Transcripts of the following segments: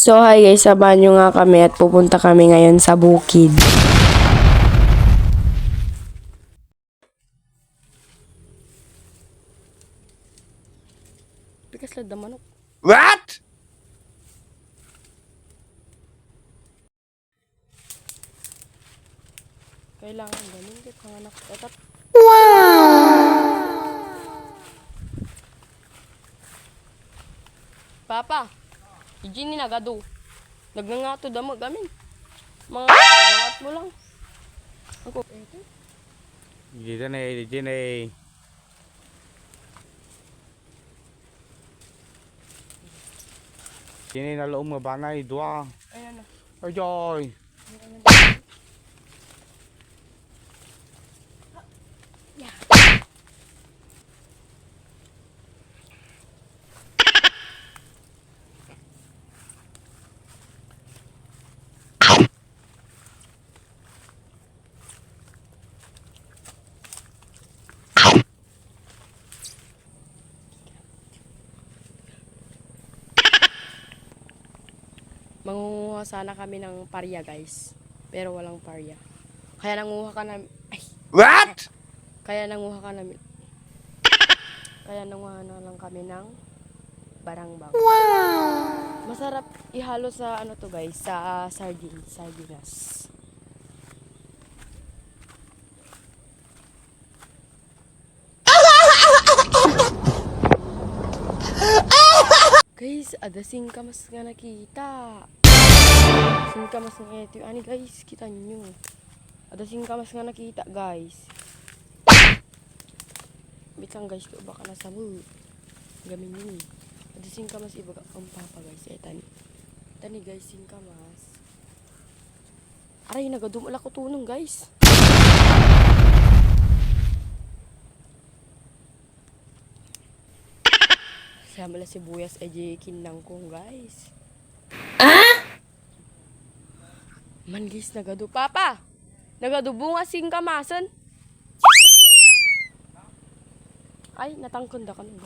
So hi guys, samahan nyo nga kami at pupunta kami ngayon sa bukid. Bigas lang da manok. What? Kailangan ganun kay panganak. Etat. Papa, ijini na gado. Nagnangato da magamin. Mga ngat mo lang. Ako. Dito na dito na Sini na loob nga banay, dua. Ayan na. Ayoy. Mangunguha sana kami ng parya guys. Pero walang parya. Kaya nanguha ka namin. Ay! What? Kaya nanguha ka namin. Kaya nanguha na lang kami ng barangbang. Wow! Masarap ihalo sa ano to guys, sa sardinas. Guys, ada singkamas nga nakita. Singkamas nga ito. Ani guys, kita nyo. Ada singkamas nga nakita guys. Bitang guys, ko baka nasa mo. Gamin yun. Ada singkamas iba ang papa guys. Tani guys, singkamas. Aray, nagadumala ko tunong guys. Sama la sibuyas ay kinang kong guys. Man guys, nagado papa. Nagado bunga singkamasan. Ay, natangkon da kanong.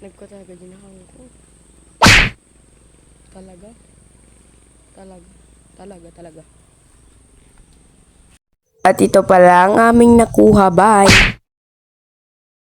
Nagkataga din ako. Talaga. At ito pala ang aming nakuha. Bye!